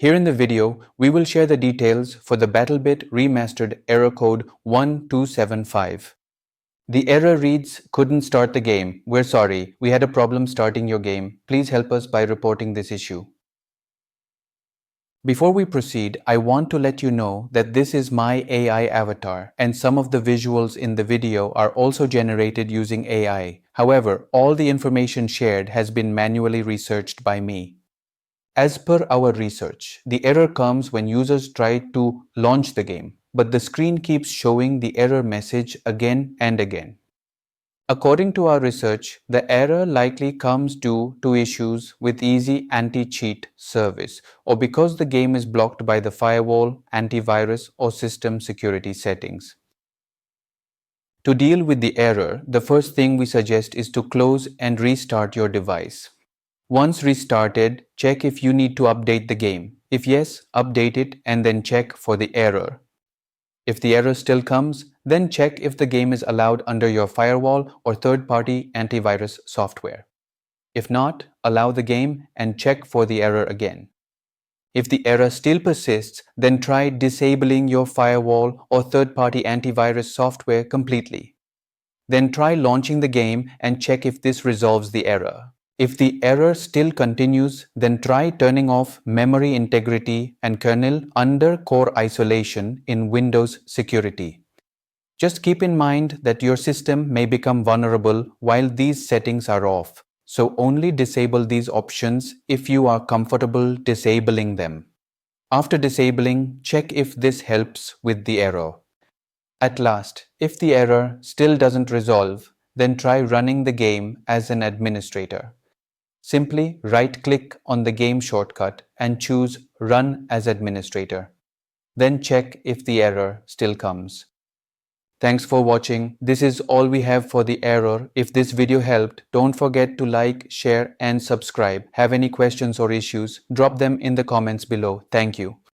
Here in the video, we will share the details for the BattleBit Remastered Error Code 1275. The error reads, "Couldn't start the game. We're sorry. We had a problem starting your game. Please help us by reporting this issue." Before we proceed, I want to let you know that this is my AI avatar and some of the visuals in the video are also generated using AI. However, all the information shared has been manually researched by me. As per our research, the error comes when users try to launch the game, but the screen keeps showing the error message again and again. According to our research, the error likely comes due to issues with easy anti-cheat service or because the game is blocked by the firewall, antivirus, or system security settings. To deal with the error, the first thing we suggest is to close and restart your device. Once restarted, check if you need to update the game. If yes, update it and then check for the error. If the error still comes, then check if the game is allowed under your firewall or third-party antivirus software. If not, allow the game and check for the error again. If the error still persists, then try disabling your firewall or third-party antivirus software completely. Then try launching the game and check if this resolves the error. If the error still continues, then try turning off memory integrity and kernel under core isolation in Windows Security. Just keep in mind that your system may become vulnerable while these settings are off, so only disable these options if you are comfortable disabling them. After disabling, check if this helps with the error. At last, if the error still doesn't resolve, then try running the game as an administrator. Simply right-click on the game shortcut and choose Run as Administrator. Then check if the error still comes. Thanks for watching. This is all we have for the error. If this video helped, don't forget to like, share and subscribe. Have any questions or issues? Drop them in the comments below. Thank you.